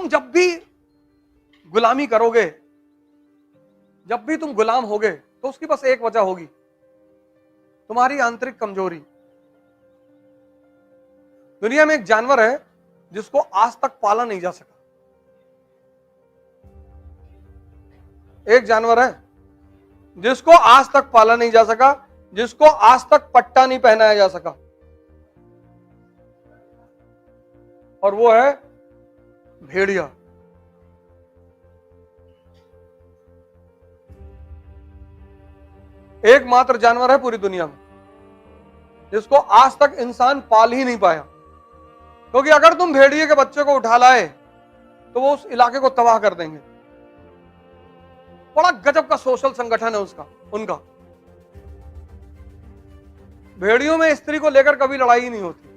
तुम जब भी गुलामी करोगे, जब भी तुम गुलाम होगे, तो उसकी बस एक वजह होगी, तुम्हारी आंतरिक कमजोरी। दुनिया में एक जानवर है जिसको आज तक पाला नहीं जा सका। एक जानवर है जिसको आज तक पाला नहीं जा सका, जिसको आज तक पट्टा नहीं पहनाया जा सका, और वो है भेड़िया। एकमात्र जानवर है पूरी दुनिया में जिसको आज तक इंसान पाल ही नहीं पाया। क्योंकि अगर तुम भेड़िए के बच्चे को उठा लाए तो वो उस इलाके को तबाह कर देंगे। बड़ा गजब का सोशल संगठन है उनका। भेड़ियों में स्त्री को लेकर कभी लड़ाई ही नहीं होती।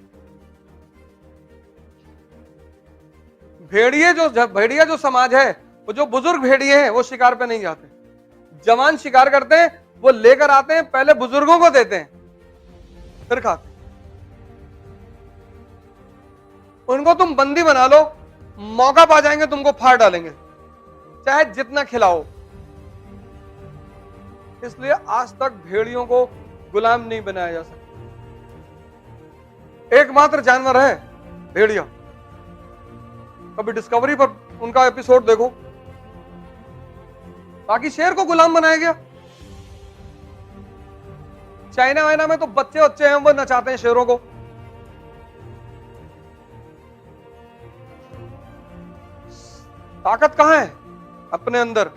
भेड़िया जो समाज है, वो जो बुजुर्ग भेड़िए हैं, वो शिकार पे नहीं जाते। जवान शिकार करते हैं, वो लेकर आते हैं, पहले बुजुर्गों को देते हैं, फिर खाते हैं। उनको तुम बंदी बना लो, मौका पा जाएंगे, तुमको फाड़ डालेंगे, चाहे जितना खिलाओ। इसलिए आज तक भेड़ियों को गुलाम नहीं बनाया जा सकता। एकमात्र जानवर है भेड़िया। कभी डिस्कवरी पर उनका एपिसोड देखो, बाकी शेर को गुलाम बनाया गया। चाइना वाइना में तो बच्चे हैं, वो नचाते हैं शेरों को। ताकत कहां है? अपने अंदर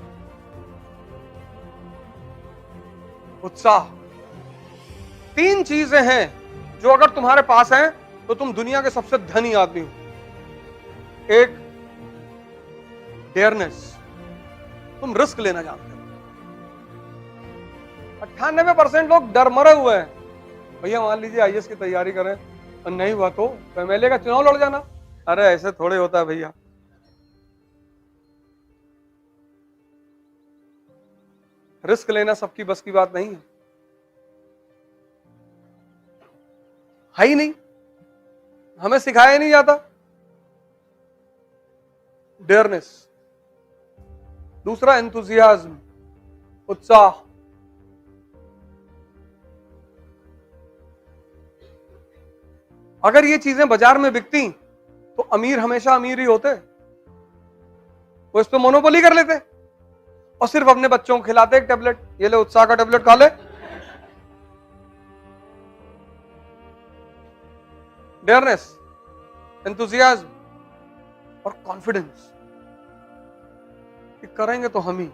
उत्साह। 3 चीजें हैं जो अगर तुम्हारे पास हैं तो तुम दुनिया के सबसे धनी आदमी हो। एक, डेयरनेस, तुम रिस्क लेना जानते हो। 98% लोग डर मरे हुए हैं। भैया मान लीजिए आईएएस की तैयारी करें और नहीं हुआ तो एमएलए का चुनाव लड़ जाना। अरे ऐसे थोड़े होता है भैया। रिस्क लेना सबकी बस की बात नहीं है ही नहीं, हमें सिखाया नहीं जाता डेयरनेस। दूसरा, एंथुजियाज्म, उत्साह। अगर ये चीजें बाजार में बिकती तो अमीर हमेशा अमीर ही होते। वो इस पे मोनोपोली कर लेते और सिर्फ अपने बच्चों को खिलाते एक टेबलेट, ये ले उत्साह का टेबलेट खा ले। डेयरनेस, एंथुजियाज्म और कॉन्फिडेंस, करेंगे तो हम ही।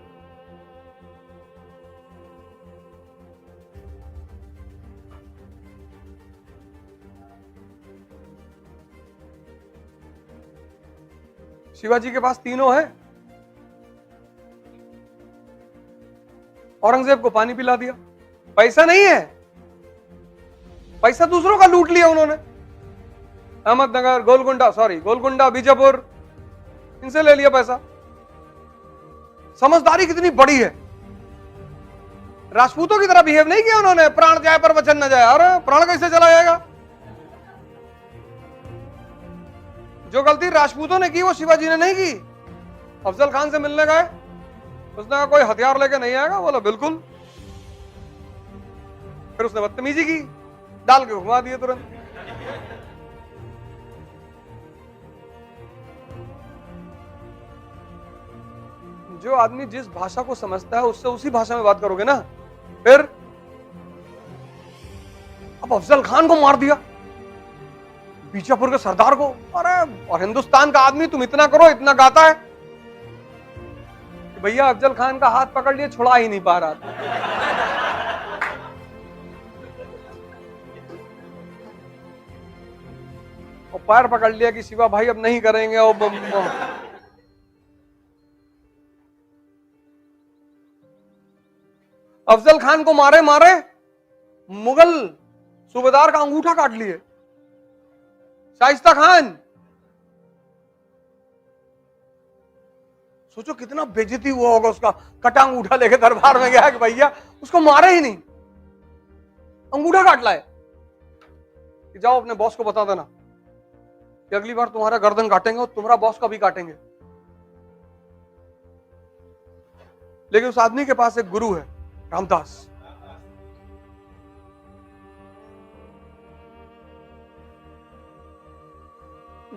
शिवाजी के पास तीनों है। औरंगजेब को पानी पिला दिया। पैसा नहीं है, पैसा दूसरों का लूट लिया उन्होंने। अहमदनगर, गोलकुंडा, बीजापुर, इनसे ले लिया पैसा। समझदारी कितनी बड़ी है। राजपूतों की तरह बिहेव नहीं किया उन्होंने, प्राण जाए पर वचन न जाए। अरे प्राण कैसे चला जाएगा? जो गलती राजपूतों ने की वो शिवाजी ने नहीं की। अफजल खान से मिलने गए, उसने कहा कोई हथियार लेके नहीं आएगा, बोला बिल्कुल। फिर उसने बदतमीजी की, डाल के घुमा दिए तुरंत। जो आदमी जिस भाषा को समझता है उससे उसी भाषा में बात करोगे ना। फिर अब अफजल खान को मार दिया, बीजापुर के सरदार को। अरे और हिंदुस्तान का आदमी, तुम इतना करो, इतना गाता है। भैया अफजल खान का हाथ पकड़ लिए, छुड़ा ही नहीं पा रहा था। और पैर पकड़ लिया कि शिवा भाई अब नहीं करेंगे। और अफजल खान को मारे मुगल सूबेदार का अंगूठा काट लिए। शाइस्ता खान, सोचो कितना बेइज्जती हुआ होगा उसका। कटा अंगूठा लेके दरबार में गया कि भैया उसको मारे ही नहीं, अंगूठा काट लाए कि जाओ अपने बॉस को बता देना कि अगली बार तुम्हारा गर्दन काटेंगे और तुम्हारा बॉस का भी काटेंगे। लेकिन उस आदमी के पास एक गुरु है, रामदास।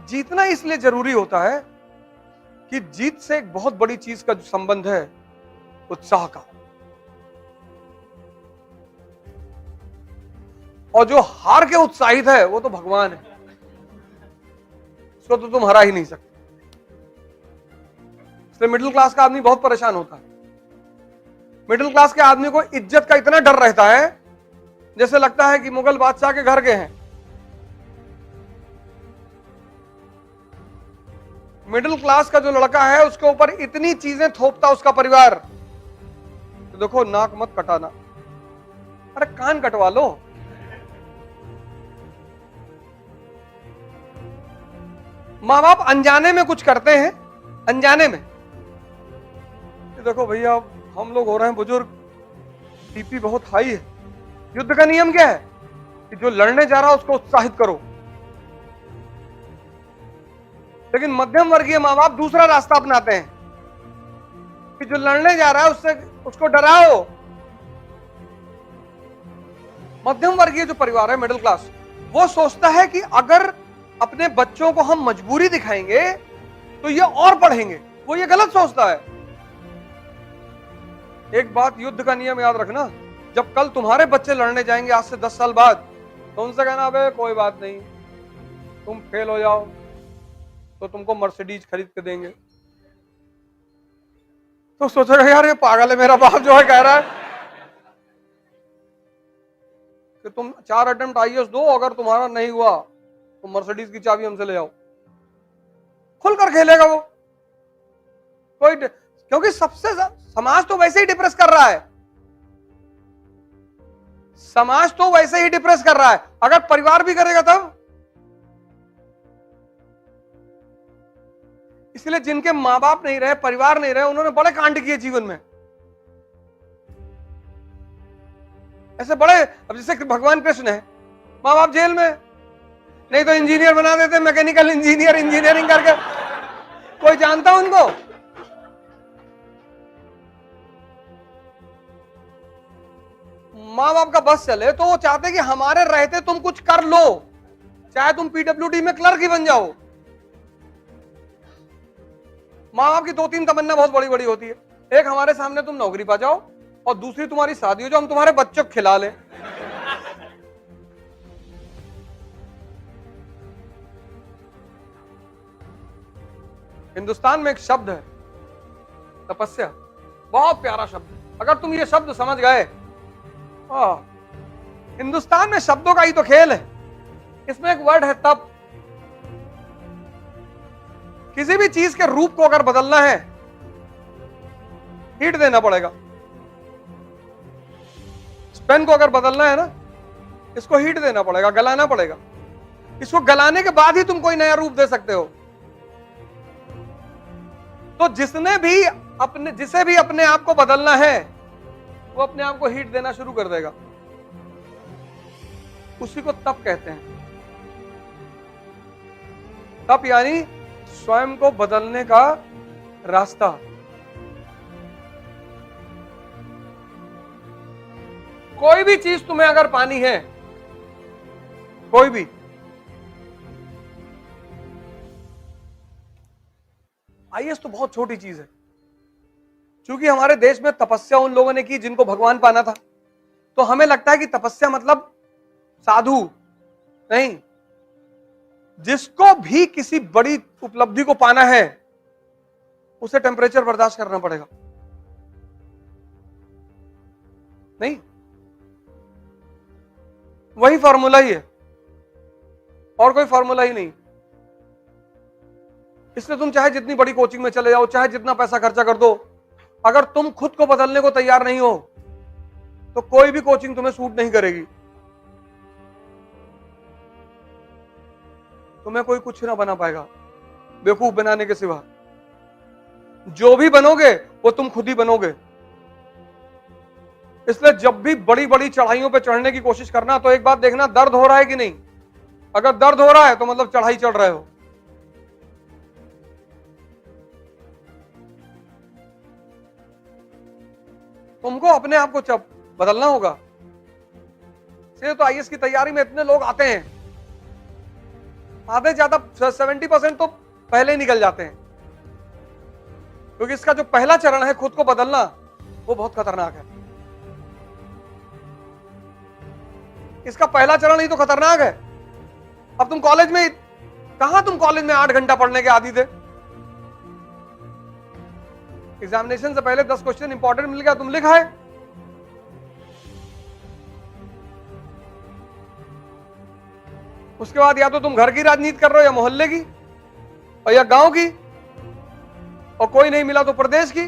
जीतना इसलिए जरूरी होता है कि जीत से एक बहुत बड़ी चीज का जो संबंध है, उत्साह का। और जो हार के उत्साहित है वो तो भगवान है, उसको तो तुम हरा ही नहीं सकते। इसलिए मिडिल क्लास का आदमी बहुत परेशान होता है। मिडिल क्लास के आदमी को इज्जत का इतना डर रहता है जैसे लगता है कि मुगल बादशाह के घर के हैं। मिडिल क्लास का जो लड़का है उसके ऊपर इतनी चीजें थोपता उसका परिवार। तो देखो, नाक मत कटाना, अरे कान कटवा लो। माँ बाप अनजाने में कुछ करते हैं, अनजाने में। देखो भैया, हम लोग हो रहे हैं बुजुर्ग, टीपी बहुत हाई है। युद्ध का नियम क्या है कि जो लड़ने जा रहा है उसको उत्साहित करो। लेकिन मध्यम वर्गीय माँ बाप दूसरा रास्ता अपनाते हैं कि जो लड़ने जा रहा है उसको डराओ। मध्यम वर्गीय जो परिवार है, मिडिल क्लास, वो सोचता है कि अगर अपने बच्चों को हम मजबूरी दिखाएंगे तो ये और पढ़ेंगे। वो ये गलत सोचता है। एक बात युद्ध का नियम याद रखना, जब कल तुम्हारे बच्चे लड़ने जाएंगे आज से 10 साल बाद, तो उनसे कहना, अबे कोई बात नहीं, तुम फेल हो जाओ तो तुमको मर्सिडीज खरीद के देंगे। तो सोचेगा यार ये पागल है, मेरा बाप जो है कह रहा है कि तुम 4 अटेम्प्ट आईएएस दो, अगर तुम्हारा नहीं हुआ तो मर्सिडीज की चाबी हमसे ले आओ। खुलकर खेलेगा वो। क्योंकि सबसे समाज तो वैसे ही डिप्रेस कर रहा है। समाज तो वैसे ही डिप्रेस कर रहा है, अगर परिवार भी करेगा तब। इसलिए जिनके मां बाप नहीं रहे, परिवार नहीं रहे, उन्होंने बड़े कांड किए जीवन में। ऐसे बड़े, अब जैसे भगवान कृष्ण है, मां बाप जेल में, नहीं तो इंजीनियर बना देते, मैकेनिकल इंजीनियर, इंजीनियरिंग करके। कोई जानता उनको? मां बाप का बस चले तो वो चाहते कि हमारे रहते तुम कुछ कर लो, चाहे तुम पीडब्ल्यूडी में क्लर्क ही बन जाओ। माँ बाप की 2-3 तमन्ना बहुत बड़ी बड़ी होती है। एक, हमारे सामने तुम नौकरी पा जाओ, और दूसरी तुम्हारी शादी हो जाओ, हम तुम्हारे बच्चों को खिला ले। हिंदुस्तान में एक शब्द है, तपस्या, बहुत प्यारा शब्द। अगर तुम ये शब्द समझ गए, हिंदुस्तान में शब्दों का ही तो खेल है। इसमें एक वर्ड है तप। किसी भी चीज के रूप को अगर बदलना है, हीट देना पड़ेगा। पेन को अगर बदलना है ना, इसको हीट देना पड़ेगा, गलाना पड़ेगा। इसको गलाने के बाद ही तुम कोई नया रूप दे सकते हो। तो जिसे भी अपने आप को बदलना है, वो अपने आप को हीट देना शुरू कर देगा। उसी को तप कहते हैं। तप यानी स्वयं को बदलने का रास्ता। कोई भी चीज तुम्हें अगर पानी है, कोई भी, आईएएस तो बहुत छोटी चीज है। क्योंकि हमारे देश में तपस्या उन लोगों ने की जिनको भगवान पाना था, तो हमें लगता है कि तपस्या मतलब साधु नहीं। जिसको भी किसी बड़ी उपलब्धि को पाना है, उसे टेम्परेचर बर्दाश्त करना पड़ेगा। नहीं, वही फॉर्मूला ही है, और कोई फॉर्मूला ही नहीं। इसलिए तुम चाहे जितनी बड़ी कोचिंग में चले जाओ, चाहे जितना पैसा खर्चा कर दो, अगर तुम खुद को बदलने को तैयार नहीं हो, तो कोई भी कोचिंग तुम्हें सूट नहीं करेगी। तुम्हें कोई कुछ ना बना पाएगा बेवकूफ बनाने के सिवा। जो भी बनोगे वो तुम खुद ही बनोगे। इसलिए जब भी बड़ी बड़ी चढ़ाइयों पे चढ़ने की कोशिश करना, तो एक बात देखना, दर्द हो रहा है कि नहीं। अगर दर्द हो रहा है तो मतलब चढ़ाई चढ़ रहे हो। तुमको अपने आप को बदलना होगा। इसलिए तो आईएएस की तैयारी में इतने लोग आते हैं, आधे ज्यादा 70% तो पहले ही निकल जाते हैं, क्योंकि इसका जो पहला चरण है खुद को बदलना, वो बहुत खतरनाक है। इसका पहला चरण ही तो खतरनाक है। अब तुम कॉलेज में, कहां तुम कॉलेज में 8 घंटा पढ़ने के आदी थे? एग्जामिनेशन से पहले 10 क्वेश्चन इंपॉर्टेंट मिल गया, तुम लिख आए। उसके बाद या तो तुम घर की राजनीति कर रहे हो, या मोहल्ले की, और या गांव की, और कोई नहीं मिला तो प्रदेश की।